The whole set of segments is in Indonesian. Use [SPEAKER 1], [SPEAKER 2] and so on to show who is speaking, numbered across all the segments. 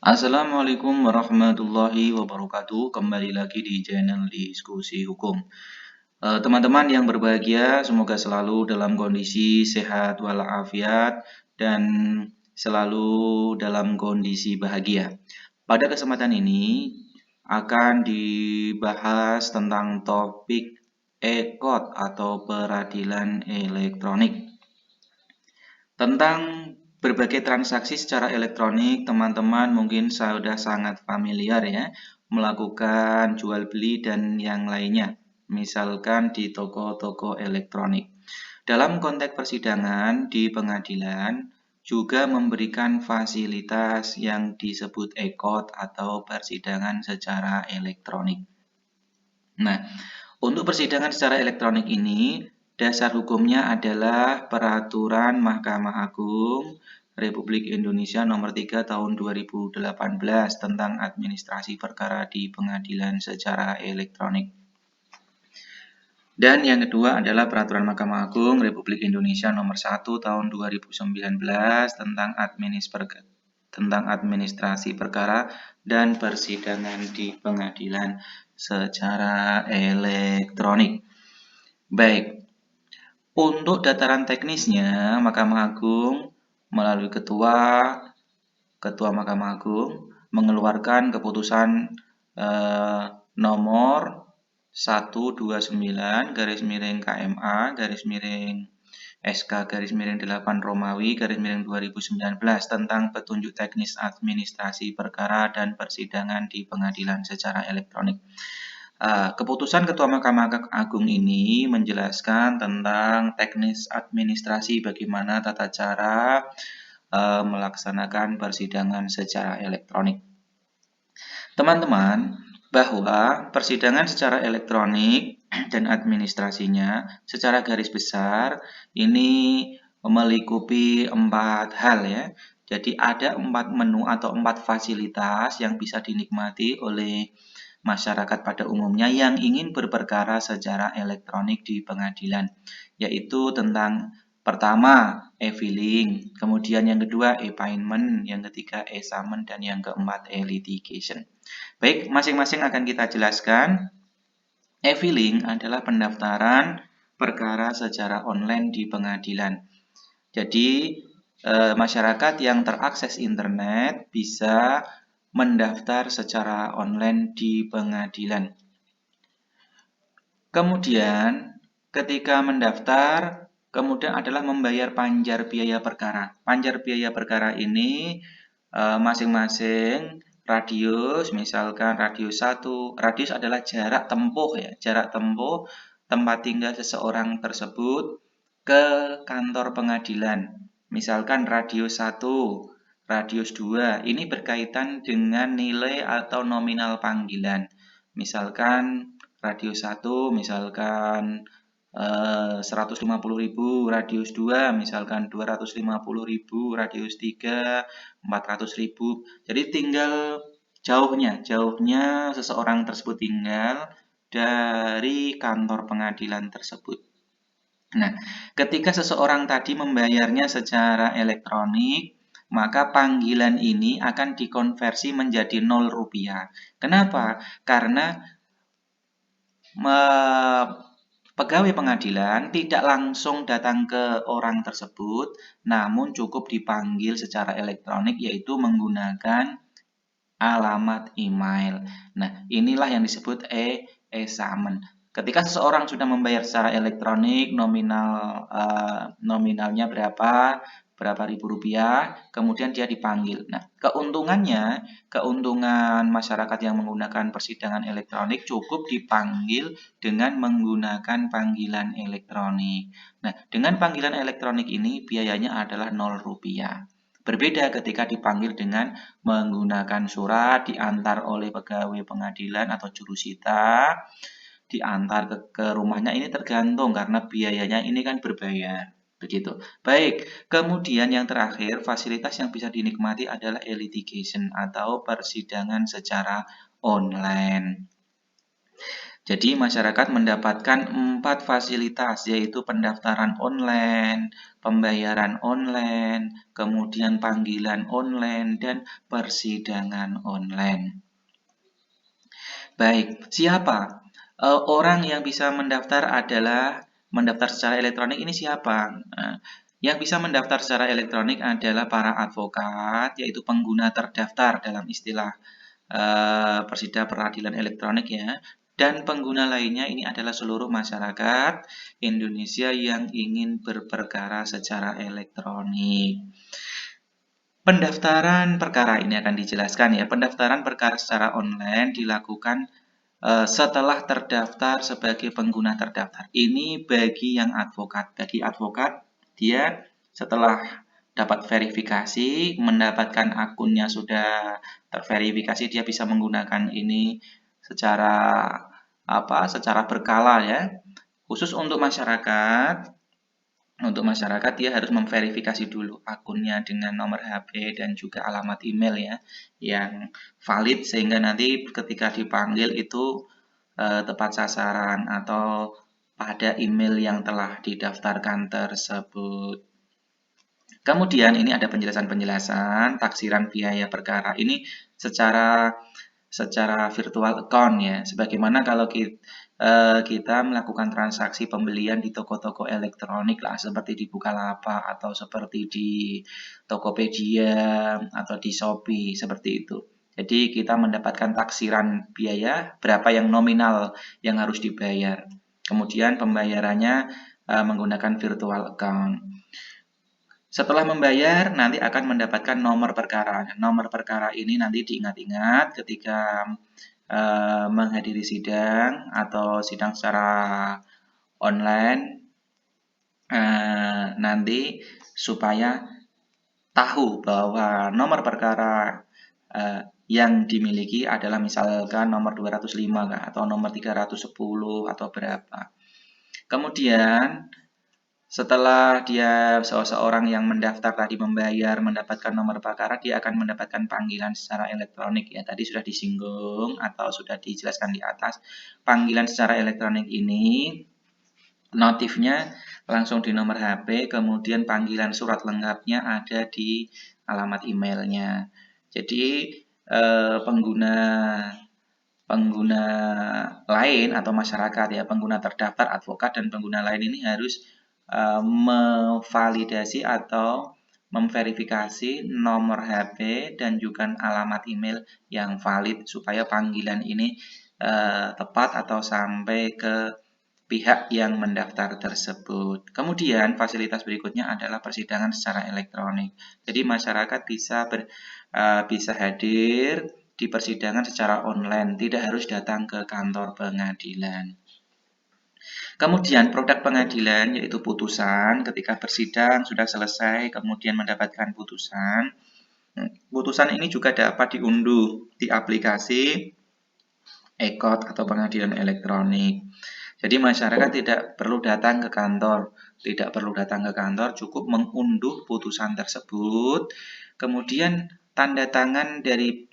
[SPEAKER 1] Assalamualaikum warahmatullahi wabarakatuh. Kembali lagi di channel Diskusi Hukum. Teman-teman yang berbahagia, semoga selalu dalam kondisi sehat walafiat dan selalu dalam kondisi bahagia. Pada kesempatan ini akan dibahas tentang topik e-court atau peradilan elektronik. Tentang berbagai transaksi secara elektronik, teman-teman mungkin sudah sangat familiar ya, melakukan jual beli dan yang lainnya, misalkan di toko-toko elektronik. Dalam konteks persidangan di pengadilan, juga memberikan fasilitas yang disebut e-court atau persidangan secara elektronik. Nah, untuk persidangan secara elektronik ini, dasar hukumnya adalah Peraturan Mahkamah Agung Republik Indonesia Nomor 3 Tahun 2018 tentang administrasi perkara di pengadilan secara elektronik. Dan yang kedua adalah Peraturan Mahkamah Agung Republik Indonesia Nomor 1 Tahun 2019 tentang administrasi perkara dan persidangan di pengadilan secara elektronik. Baik, untuk dataran teknisnya, Mahkamah Agung melalui Ketua Mahkamah Agung mengeluarkan keputusan nomor 129/KMA/SK/8 Romawi (2019) tentang petunjuk teknis administrasi perkara dan persidangan di pengadilan secara elektronik. Keputusan Ketua Mahkamah Agung ini menjelaskan tentang teknis administrasi bagaimana tata cara melaksanakan persidangan secara elektronik. Teman-teman, bahwa persidangan secara elektronik dan administrasinya secara garis besar ini melingkupi 4 hal ya. Jadi ada 4 menu atau 4 fasilitas yang bisa dinikmati oleh masyarakat pada umumnya yang ingin berperkara secara elektronik di pengadilan, yaitu tentang pertama e-filing, kemudian yang kedua e-payment, yang ketiga e-summon, dan yang keempat e-litigation. Baik, masing-masing akan kita jelaskan. E-filing adalah pendaftaran perkara secara online di pengadilan. Jadi, masyarakat yang terakses internet bisa mendaftar secara online di pengadilan. Kemudian, ketika mendaftar, kemudian adalah membayar panjar biaya perkara. Panjar biaya perkara ini masing-masing radius, misalkan radius 1, radius adalah jarak tempuh ya, jarak tempuh tempat tinggal seseorang tersebut ke kantor pengadilan. Misalkan radius 1, radius 2, ini berkaitan dengan nilai atau nominal panggilan. Misalkan radius 1, misalkan 150.000, radius 2 misalkan 250.000, radius 3 400.000. Jadi tinggal jauhnya seseorang tersebut tinggal dari kantor pengadilan tersebut. Nah, ketika seseorang tadi membayarnya secara elektronik, maka panggilan ini akan dikonversi menjadi 0 rupiah. Kenapa? Karena pegawai pengadilan tidak langsung datang ke orang tersebut, namun cukup dipanggil secara elektronik, yaitu menggunakan alamat email. Nah, inilah yang disebut e-summon. Ketika seseorang sudah membayar secara elektronik, nominalnya berapa ribu rupiah, kemudian dia dipanggil. Nah, keuntungan masyarakat yang menggunakan persidangan elektronik cukup dipanggil dengan menggunakan panggilan elektronik. Nah, dengan panggilan elektronik ini biayanya adalah 0 rupiah. Berbeda ketika dipanggil dengan menggunakan surat diantar oleh pegawai pengadilan atau jurusita, diantar ke rumahnya, ini tergantung karena biayanya ini kan berbayar. Begitu. Baik, kemudian yang terakhir, fasilitas yang bisa dinikmati adalah e-litigation atau persidangan secara online. Jadi masyarakat mendapatkan 4 fasilitas, yaitu pendaftaran online, pembayaran online, kemudian panggilan online, dan persidangan online. Baik, siapa? Orang yang bisa mendaftar adalah mendaftar secara elektronik ini siapa? Yang bisa mendaftar secara elektronik adalah para advokat, yaitu pengguna terdaftar dalam istilah peradilan elektronik ya. Dan pengguna lainnya ini adalah seluruh masyarakat Indonesia yang ingin berperkara secara elektronik. Pendaftaran perkara ini akan dijelaskan ya. Pendaftaran perkara secara online dilakukan setelah terdaftar sebagai pengguna terdaftar. Ini bagi yang advokat. Bagi advokat, dia setelah dapat verifikasi, mendapatkan akunnya sudah terverifikasi, dia bisa menggunakan ini secara secara berkala ya. Khusus untuk masyarakat, dia harus memverifikasi dulu akunnya dengan nomor HP dan juga alamat email ya yang valid, sehingga nanti ketika dipanggil itu tepat sasaran atau pada email yang telah didaftarkan tersebut. Kemudian ini ada penjelasan-penjelasan taksiran biaya perkara. Ini secara virtual account ya. Sebagaimana kalau kita melakukan transaksi pembelian di toko-toko elektronik lah, seperti di Bukalapak atau seperti di Tokopedia atau di Shopee, seperti itu. Jadi kita mendapatkan taksiran biaya berapa yang nominal yang harus dibayar. Kemudian pembayarannya menggunakan virtual account. Setelah membayar, nanti akan mendapatkan nomor perkara. Nomor perkara ini nanti diingat-ingat ketika menghadiri sidang atau sidang secara online, nanti supaya tahu bahwa nomor perkara yang dimiliki adalah misalkan nomor 205 atau nomor 310 atau berapa. Kemudian setelah dia seseorang yang mendaftar tadi membayar, mendapatkan nomor perkara, dia akan mendapatkan panggilan secara elektronik ya. Tadi sudah disinggung atau sudah dijelaskan di atas. Panggilan secara elektronik ini notifnya langsung di nomor HP, kemudian panggilan surat lengkapnya ada di alamat emailnya. Jadi pengguna lain atau masyarakat ya, pengguna terdaftar, advokat, dan pengguna lain ini harus memvalidasi atau memverifikasi nomor HP dan juga alamat email yang valid supaya panggilan ini tepat atau sampai ke pihak yang mendaftar tersebut. Kemudian fasilitas berikutnya adalah persidangan secara elektronik. Jadi masyarakat bisa hadir di persidangan secara online, tidak harus datang ke kantor pengadilan. Kemudian produk pengadilan yaitu putusan. Ketika bersidang sudah selesai, kemudian mendapatkan putusan. Putusan ini juga dapat diunduh di aplikasi e-court atau pengadilan elektronik. Jadi masyarakat tidak perlu datang ke kantor, cukup mengunduh putusan tersebut. Kemudian tanda tangan dari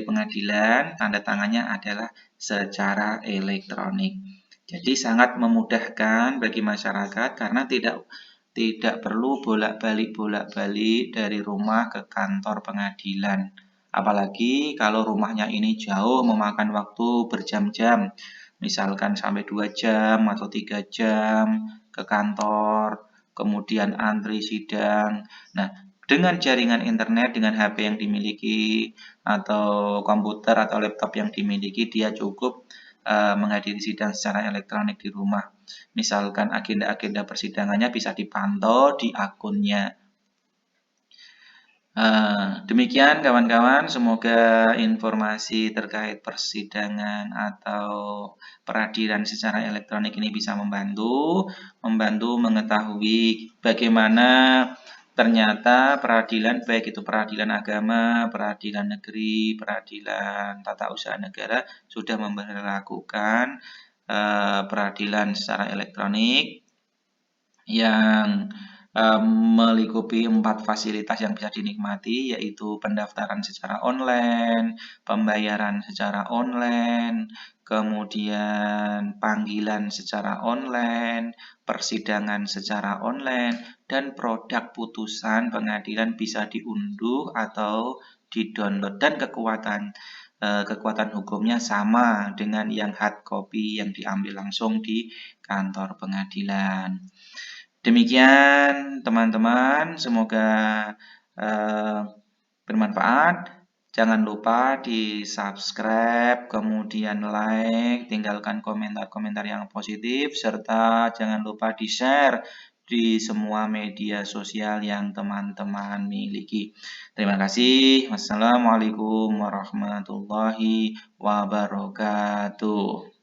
[SPEAKER 1] pengadilan, tanda tangannya adalah secara elektronik. Jadi sangat memudahkan bagi masyarakat karena tidak perlu bolak-balik dari rumah ke kantor pengadilan. Apalagi kalau rumahnya ini jauh, memakan waktu berjam-jam, misalkan sampai 2 jam atau 3 jam ke kantor, kemudian antri sidang. Nah, dengan jaringan internet, dengan HP yang dimiliki, atau komputer atau laptop yang dimiliki, dia cukup menghadiri sidang secara elektronik di rumah. Misalkan agenda-agenda persidangannya bisa dipantau di akunnya. Demikian kawan-kawan, semoga informasi terkait persidangan atau peradilan secara elektronik ini bisa membantu mengetahui bagaimana ternyata peradilan, baik itu peradilan agama, peradilan negeri, peradilan tata usaha negara, sudah memberlakukan peradilan secara elektronik yang melingkupi 4 fasilitas yang bisa dinikmati, yaitu pendaftaran secara online, pembayaran secara online, kemudian panggilan secara online, persidangan secara online, dan produk putusan pengadilan bisa diunduh atau di-download, dan kekuatan hukumnya sama dengan yang hard copy yang diambil langsung di kantor pengadilan. Demikian teman-teman, semoga bermanfaat. Jangan lupa di subscribe, kemudian like, tinggalkan komentar-komentar yang positif, serta jangan lupa di share di semua media sosial yang teman-teman miliki. Terima kasih. Wassalamualaikum warahmatullahi wabarakatuh.